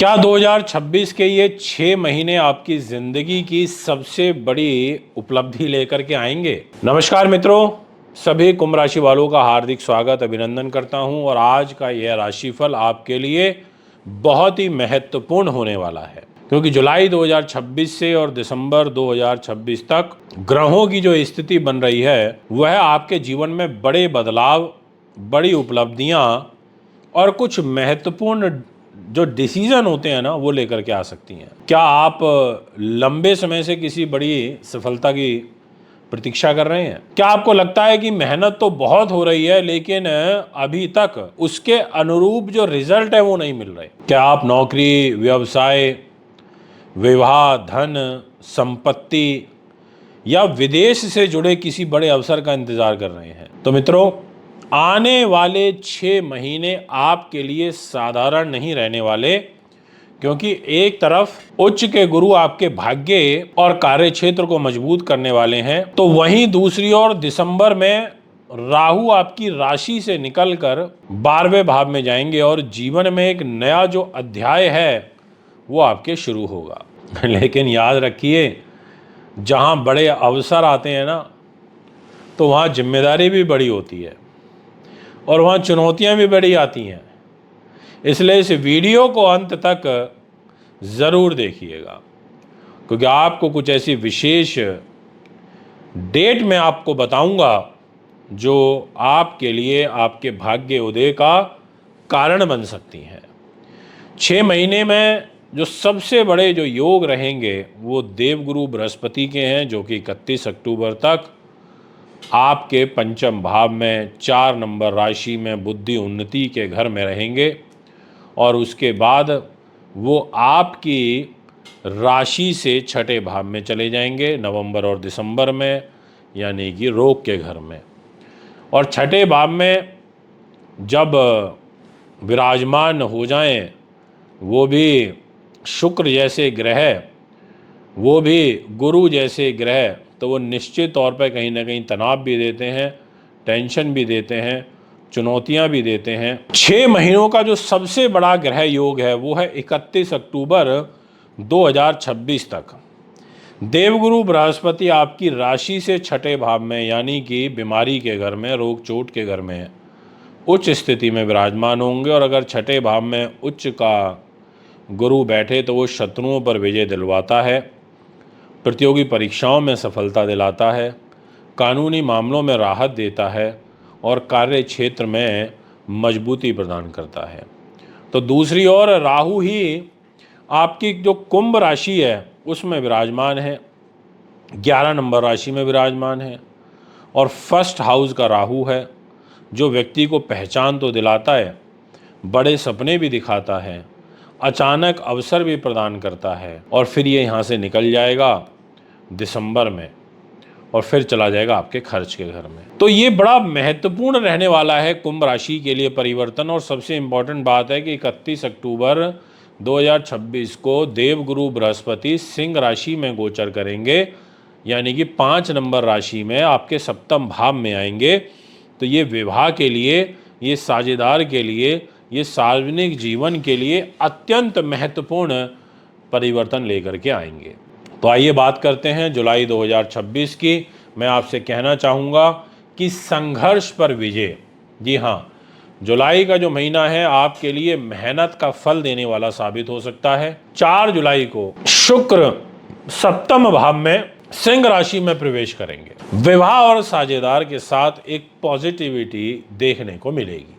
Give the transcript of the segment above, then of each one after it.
क्या 2026 के ये 6 महीने आपकी जिंदगी की सबसे बड़ी उपलब्धि लेकर के आएंगे? नमस्कार मित्रों, सभी कुंभ राशि वालों का हार्दिक स्वागत अभिनंदन करता हूं और आज का यह राशिफल आपके लिए बहुत ही महत्वपूर्ण होने वाला है, क्योंकि जुलाई 2026 से और दिसंबर 2026 तक ग्रहों की जो स्थिति बन रही है वह आपके जीवन में बड़े बदलाव, बड़ी उपलब्धियां और कुछ महत्वपूर्ण जो डिसीजन होते हैं ना वो लेकर के आ सकती हैं। क्या आप लंबे समय से किसी बड़ी सफलता की प्रतीक्षा कर रहे हैं? क्या आपको लगता है कि मेहनत तो बहुत हो रही है लेकिन अभी तक उसके अनुरूप जो रिजल्ट है वो नहीं मिल रहे? क्या आप नौकरी, व्यवसाय, विवाह, धन, संपत्ति या विदेश से जुड़े किसी बड़े अवसर का इंतजार कर रहे हैं? तो मित्रों, आने वाले 6 महीने आपके लिए साधारण नहीं रहने वाले, क्योंकि एक तरफ उच्च के गुरु आपके भाग्य और कार्य क्षेत्र को मजबूत करने वाले हैं, तो वहीं दूसरी ओर दिसंबर में राहु आपकी राशि से निकलकर 12वें भाव में जाएंगे और जीवन में एक नया जो अध्याय है वो आपके शुरू होगा। लेकिन याद रखिए, जहां बड़े अवसर आते हैं ना तो वहां जिम्मेदारी भी बड़ी होती है और वहाँ चुनौतियाँ भी बड़ी आती हैं। इसलिए इस वीडियो को अंत तक ज़रूर देखिएगा, क्योंकि आपको कुछ ऐसी विशेष डेट मैं आपको बताऊंगा जो आपके लिए आपके भाग्य उदय का कारण बन सकती हैं। 6 महीने में जो सबसे बड़े जो योग रहेंगे वो देवगुरु बृहस्पति के हैं, जो कि 31 अक्टूबर तक आपके पंचम भाव में 4 नंबर राशि में बुद्धि उन्नति के घर में रहेंगे और उसके बाद वो आपकी राशि से छठे भाव में चले जाएंगे नवंबर और दिसंबर में, यानी कि रोग के घर में। और छठे भाव में जब विराजमान हो जाएं, वो भी शुक्र जैसे ग्रह, वो भी गुरु जैसे ग्रह, तो वो निश्चित तौर पर कहीं ना कहीं तनाव भी देते हैं, टेंशन भी देते हैं, चुनौतियां भी देते हैं। 6 महीनों का जो सबसे बड़ा ग्रह योग है वो है 31 अक्टूबर 2026 तक। देवगुरु बृहस्पति आपकी राशि से छठे भाव में, यानी कि बीमारी के घर में, रोग चोट के घर में उच्च स्थिति में विराजमान होंगे। और अगर छठे भाव में उच्च का गुरु बैठे तो वो शत्रुओं पर विजय दिलवाता है, प्रतियोगी परीक्षाओं में सफलता दिलाता है, कानूनी मामलों में राहत देता है और कार्य क्षेत्र में मजबूती प्रदान करता है। तो दूसरी ओर राहु ही आपकी जो कुंभ राशि है उसमें विराजमान है, 11 नंबर राशि में विराजमान है और फर्स्ट हाउस का राहु है, जो व्यक्ति को पहचान तो दिलाता है, बड़े सपने भी दिखाता है, अचानक अवसर भी प्रदान करता है और फिर ये यहाँ से निकल जाएगा दिसंबर में और फिर चला जाएगा आपके खर्च के घर में। तो ये बड़ा महत्वपूर्ण रहने वाला है कुंभ राशि के लिए परिवर्तन। और सबसे इम्पॉर्टेंट बात है कि 31 अक्टूबर 2026 को देवगुरु बृहस्पति सिंह राशि में गोचर करेंगे, यानी कि 5 नंबर राशि में आपके सप्तम भाव में आएंगे। तो ये विवाह के लिए, ये साझेदार के लिए, ये सार्वजनिक जीवन के लिए अत्यंत महत्वपूर्ण परिवर्तन लेकर के आएंगे। तो आइए बात करते हैं जुलाई 2026 की। मैं आपसे कहना चाहूँगा कि संघर्ष पर विजय। जी हाँ, जुलाई का जो महीना है आपके लिए मेहनत का फल देने वाला साबित हो सकता है। 4 जुलाई को शुक्र सप्तम भाव में सिंह राशि में प्रवेश करेंगे। विवाह और साझेदार के साथ एक पॉजिटिविटी देखने को मिलेगी,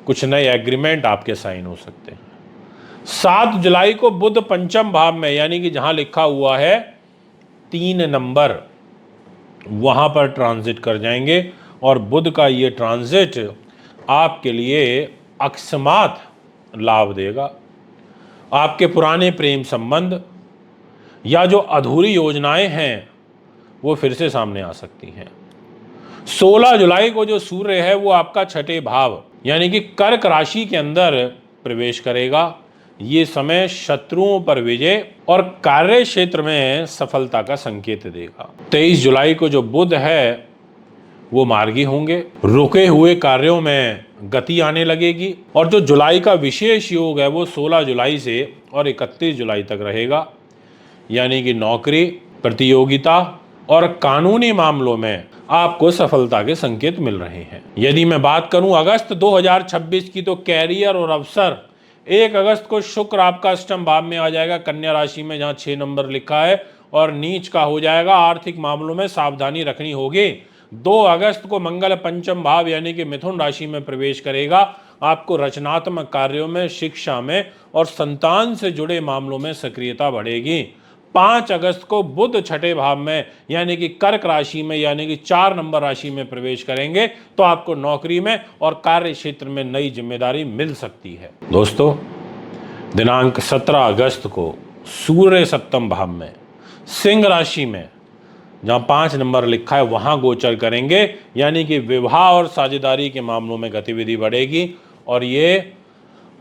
कुछ नए एग्रीमेंट आपके साइन हो सकते हैं। 7 जुलाई को बुध पंचम भाव में, यानी कि जहां लिखा हुआ है 3 नंबर, वहां पर ट्रांजिट कर जाएंगे और बुध का ये ट्रांजिट आपके लिए अकस्मात लाभ देगा। आपके पुराने प्रेम संबंध या जो अधूरी योजनाएं हैं वो फिर से सामने आ सकती हैं। 16 जुलाई को जो सूर्य है वो आपका छठे भाव, यानी कि कर्क राशि के अंदर प्रवेश करेगा। ये समय शत्रुओं पर विजय और कार्य क्षेत्र में सफलता का संकेत देगा। 23 जुलाई को जो बुध है वो मार्गी होंगे। रुके हुए कार्यों में गति आने लगेगी। और जो जुलाई का विशेष योग है वो 16 जुलाई से और 31 जुलाई तक रहेगा, यानी कि नौकरी, प्रतियोगिता और कानूनी मामलों में आपको सफलता के संकेत मिल रहे हैं। यदि मैं बात करूं अगस्त 2026 की, तो कैरियर और अवसर, 1 अगस्त को शुक्र आपका अष्टम भाव में आ जाएगा कन्या राशि में, जहां 6 नंबर लिखा है, और नीच का हो जाएगा। आर्थिक मामलों में सावधानी रखनी होगी। 2 अगस्त को मंगल पंचम भाव यानी कि मिथुन राशि में प्रवेश करेगा। आपको रचनात्मक कार्यों में, शिक्षा में और संतान से जुड़े मामलों में सक्रियता बढ़ेगी। 5 अगस्त को बुध छठे भाव में यानी कि कर्क राशि में यानी कि 4 नंबर राशि में प्रवेश करेंगे, तो आपको नौकरी में और कार्य क्षेत्र में नई जिम्मेदारी मिल सकती है। दोस्तों, दिनांक 17 अगस्त को सूर्य सप्तम भाव में सिंह राशि में, जहां 5 नंबर लिखा है, वहां गोचर करेंगे, यानी कि विवाह और साझेदारी के मामलों में गतिविधि बढ़ेगी और ये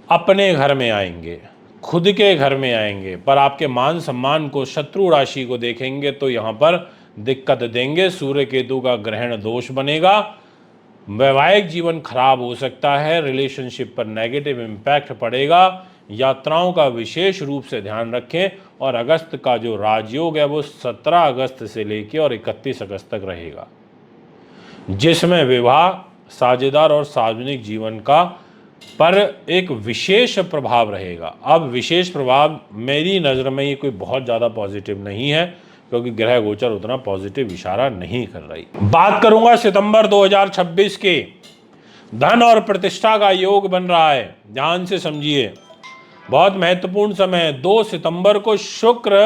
अपने घर में आएंगे, खुद के घर में आएंगे, पर आपके मान सम्मान को, शत्रु राशि को देखेंगे तो यहाँ पर दिक्कत देंगे। सूर्य केतु का ग्रहण दोष बनेगा। वैवाहिक जीवन खराब हो सकता है, रिलेशनशिप पर नेगेटिव इम्पैक्ट पड़ेगा। यात्राओं का विशेष रूप से ध्यान रखें। और अगस्त का जो राजयोग है वो 17 अगस्त से लेकर और 31 अगस्त तक रहेगा, जिसमें विवाह, साझेदार और सार्वजनिक जीवन का पर एक विशेष प्रभाव रहेगा। अब विशेष प्रभाव मेरी नज़र में ये कोई बहुत ज़्यादा पॉजिटिव नहीं है, क्योंकि ग्रह गोचर उतना पॉजिटिव इशारा नहीं कर रही। बात करूंगा सितंबर 2026 के। धन और प्रतिष्ठा का योग बन रहा है, ध्यान से समझिए, बहुत महत्वपूर्ण समय है। 2 सितंबर को शुक्र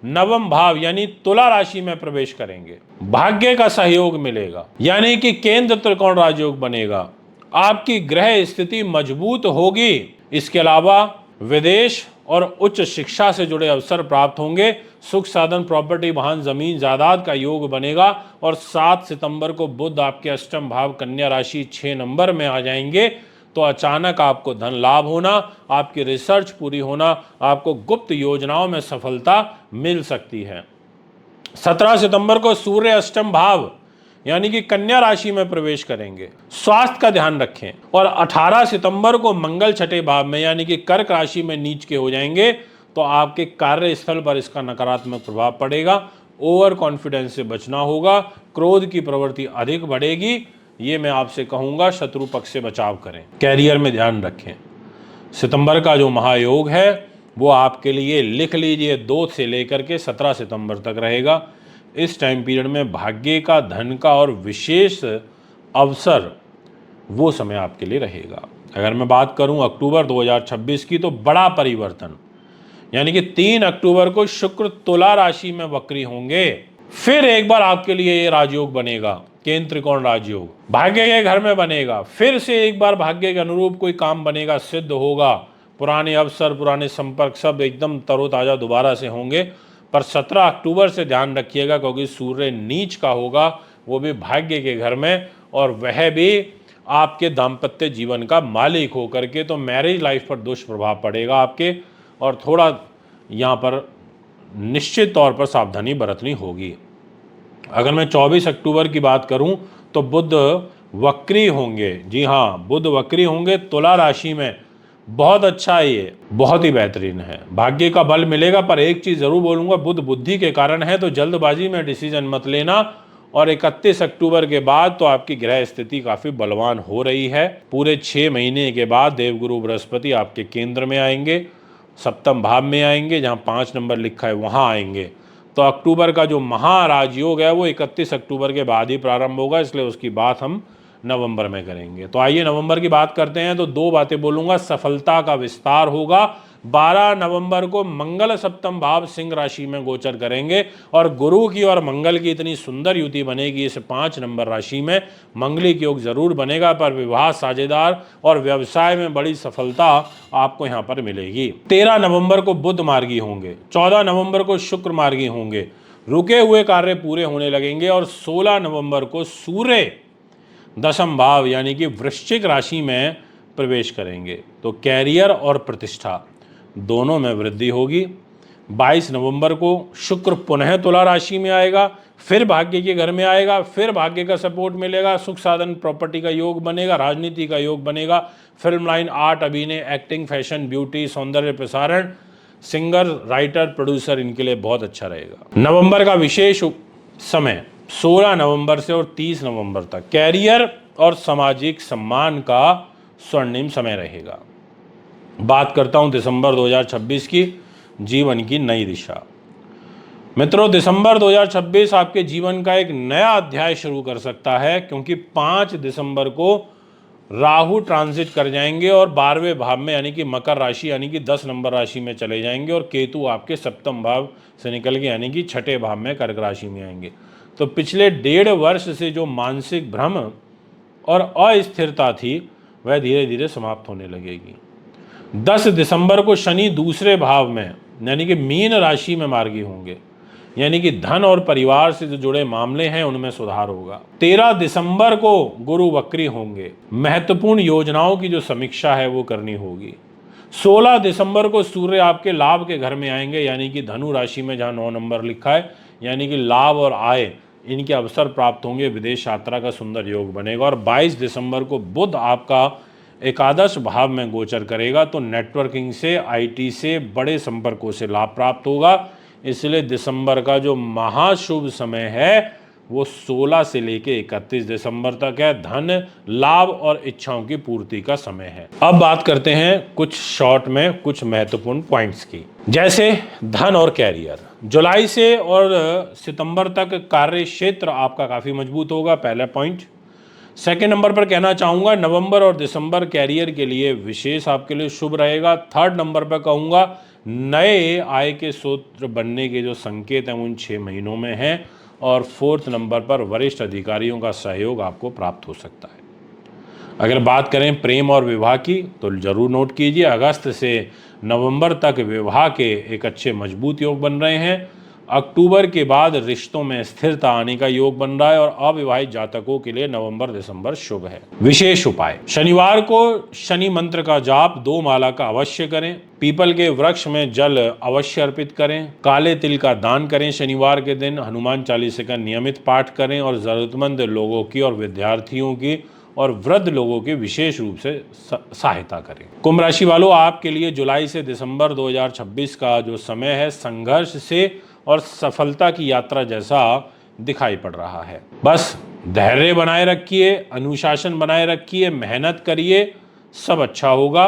नवम भाव यानी तुला राशि में प्रवेश करेंगे। भाग्य का सहयोग मिलेगा, यानी कि केंद्र त्रिकोण राजयोग बनेगा। आपकी ग्रह स्थिति मजबूत होगी। इसके अलावा विदेश और उच्च शिक्षा से जुड़े अवसर प्राप्त होंगे। सुख साधन, प्रॉपर्टी, वाहन, जमीन जायदाद का योग बनेगा। और 7 सितंबर को बुध आपके अष्टम भाव कन्या राशि 6 नंबर में आ जाएंगे, तो अचानक आपको धन लाभ होना, आपकी रिसर्च पूरी होना, आपको गुप्त योजनाओं में सफलता मिल सकती है। 17 सितंबर को सूर्य अष्टम भाव यानी कि कन्या राशि में प्रवेश करेंगे। स्वास्थ्य का ध्यान रखें। और 18 सितंबर को मंगल छठे भाव में यानी कि कर्क राशि में नीच के हो जाएंगे, तो आपके कार्यस्थल पर इसका नकारात्मक प्रभाव पड़ेगा। ओवर कॉन्फिडेंस से बचना होगा। क्रोध की प्रवृत्ति अधिक बढ़ेगी, ये मैं आपसे कहूंगा। शत्रु पक्ष से बचाव करें। कैरियर में ध्यान रखें। सितंबर का जो महायोग है वो आपके लिए लिख लीजिए 2 से लेकर के 17 सितंबर तक रहेगा। इस टाइम पीरियड में भाग्य का, धन का और विशेष अवसर, वो समय आपके लिए रहेगा। अगर मैं बात करूं अक्टूबर 2026 की, तो बड़ा परिवर्तन, यानी कि 3 अक्टूबर को शुक्र तुला राशि में वक्री होंगे। फिर एक बार आपके लिए ये राजयोग बनेगा, केंद्र त्रिकोण राजयोग, भाग्य के घर में बनेगा। फिर से एक बार भाग्य के अनुरूप कोई काम बनेगा, सिद्ध होगा। पुराने अवसर, पुराने संपर्क सब एकदम तरोताजा दोबारा से होंगे। पर 17 अक्टूबर से ध्यान रखिएगा, क्योंकि सूर्य नीच का होगा, वो भी भाग्य के घर में, और वह भी आपके दाम्पत्य जीवन का मालिक होकर के, तो मैरिज लाइफ पर दुष्प्रभाव पड़ेगा आपके, और थोड़ा यहाँ पर निश्चित तौर पर सावधानी बरतनी होगी। अगर मैं 24 अक्टूबर की बात करूं, तो बुध वक्री होंगे। जी हाँ, बुध वक्री होंगे तुला राशि में। बहुत अच्छा है, ये बहुत ही बेहतरीन है। भाग्य का बल मिलेगा। पर एक चीज जरूर बोलूंगा, बुध बुद्धि के कारण है, तो जल्दबाजी में डिसीजन मत लेना। और 31 अक्टूबर के बाद तो आपकी ग्रह स्थिति काफी बलवान हो रही है। पूरे 6 महीने के बाद देवगुरु बृहस्पति आपके केंद्र में आएंगे, सप्तम भाव में आएंगे, जहां 5 नंबर लिखा है वहां आएंगे। तो अक्टूबर का जो महाराजयोग है वो 31 अक्टूबर के बाद ही प्रारंभ होगा, इसलिए उसकी बात हम नवंबर में करेंगे। तो आइए नवंबर की बात करते हैं। तो 2 बातें बोलूंगा। सफलता का विस्तार होगा। 12 नवंबर को मंगल सप्तम भाव सिंह राशि में गोचर करेंगे, और गुरु की और मंगल की इतनी सुंदर युति बनेगी इस 5 नंबर राशि में। मंगलिक योग जरूर बनेगा, पर विवाह, साझेदार और व्यवसाय में बड़ी सफलता आपको यहाँ पर मिलेगी। 13 नवंबर को बुध मार्गी होंगे। 14 नवंबर को शुक्र मार्गी होंगे। रुके हुए कार्य पूरे होने लगेंगे। और 16 नवंबर को सूर्य दशम भाव यानी कि वृश्चिक राशि में प्रवेश करेंगे, तो कैरियर और प्रतिष्ठा दोनों में वृद्धि होगी। 22 नवंबर को शुक्र पुनः तुला राशि में आएगा। फिर भाग्य के घर में आएगा, फिर भाग्य का सपोर्ट मिलेगा, सुख साधन प्रॉपर्टी का योग बनेगा, राजनीति का योग बनेगा, फिल्म लाइन, आर्ट, अभिनय, एक्टिंग, फैशन, ब्यूटी, सौंदर्य प्रसारण, सिंगर, राइटर, प्रोड्यूसर, इनके लिए बहुत अच्छा रहेगा। नवंबर का विशेष समय 16 नवंबर से और 30 नवंबर तक कैरियर और सामाजिक सम्मान का स्वर्णिम समय रहेगा। बात करता हूं दिसंबर 2026 की, जीवन की नई दिशा। मित्रों, दिसंबर 2026 आपके जीवन का एक नया अध्याय शुरू कर सकता है, क्योंकि 5 दिसंबर को राहु ट्रांजिट कर जाएंगे और 12वें भाव में यानी कि मकर राशि यानी कि 10 नंबर राशि में चले जाएंगे, और केतु आपके सप्तम भाव से निकल के यानी कि छठे भाव में कर्क राशि में आएंगे। तो पिछले 1.5 वर्ष से जो मानसिक भ्रम और अस्थिरता थी वह धीरे धीरे समाप्त होने लगेगी। 10 दिसंबर को शनि दूसरे भाव में यानी कि मीन राशि में मार्गी होंगे, यानी कि धन और परिवार से जो जुड़े मामले हैं उनमें सुधार होगा। 13 दिसंबर को गुरु वक्री होंगे, महत्वपूर्ण योजनाओं की जो समीक्षा है वो करनी होगी। 16 दिसंबर को सूर्य आपके लाभ के घर में आएंगे, यानी कि धनु राशि में, जहां 9 नंबर लिखा है, यानी कि लाभ और आय इनके अवसर प्राप्त होंगे, विदेश यात्रा का सुंदर योग बनेगा। और 22 दिसंबर को बुध आपका एकादश भाव में गोचर करेगा, तो नेटवर्किंग से, आईटी से, बड़े संपर्कों से लाभ प्राप्त होगा। इसलिए दिसंबर का जो महाशुभ समय है वो 16 से लेके 31 दिसंबर तक है। धन, लाभ और इच्छाओं की पूर्ति का समय है। अब बात करते हैं कुछ शॉर्ट में कुछ महत्वपूर्ण पॉइंट्स की, जैसे धन और कैरियर। जुलाई से और सितंबर तक कार्य क्षेत्र आपका काफी मजबूत होगा, पहला पॉइंट। सेकेंड नंबर पर कहना चाहूंगा, नवंबर और दिसंबर कैरियर के लिए विशेष आपके लिए शुभ रहेगा। थर्ड नंबर पर कहूंगा, नए आय के स्रोत बनने के जो संकेत हैं उन 6 महीनों में हैं। और फोर्थ नंबर पर वरिष्ठ अधिकारियों का सहयोग आपको प्राप्त हो सकता है। अगर बात करें प्रेम और विवाह की, तो जरूर नोट कीजिए, अगस्त से नवंबर तक विवाह के एक अच्छे मजबूत योग बन रहे हैं। अक्टूबर के बाद रिश्तों में स्थिरता आने का योग बन रहा है, और अविवाहित जातकों के लिए नवंबर दिसंबर शुभ है। विशेष उपाय, शनिवार को शनि मंत्र का जाप 2 माला का अवश्य करें, पीपल के वृक्ष में जल अवश्य अर्पित करें, काले तिल का दान करें शनिवार के दिन, हनुमान चालीसा का नियमित पाठ करें, और जरूरतमंद लोगों की और विद्यार्थियों की और वृद्ध लोगों की विशेष रूप से सहायता करें। कुंभ राशि वालों, आपके लिए जुलाई से दिसंबर 2026 का जो समय है संघर्ष से और सफलता की यात्रा जैसा दिखाई पड़ रहा है। बस धैर्य बनाए रखिए, अनुशासन बनाए रखिए, मेहनत करिए, सब अच्छा होगा।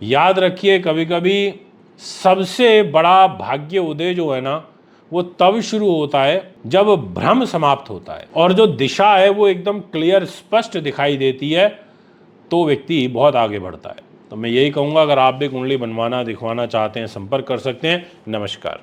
याद रखिए, कभी कभी सबसे बड़ा भाग्य उदय जो है ना वो तब शुरू होता है जब भ्रम समाप्त होता है, और जो दिशा है वो एकदम क्लियर, स्पष्ट दिखाई देती है, तो व्यक्ति बहुत आगे बढ़ता है। तो मैं यही कहूँगा, अगर आप भी कुंडली बनवाना दिखवाना चाहते हैं, संपर्क कर सकते हैं। नमस्कार।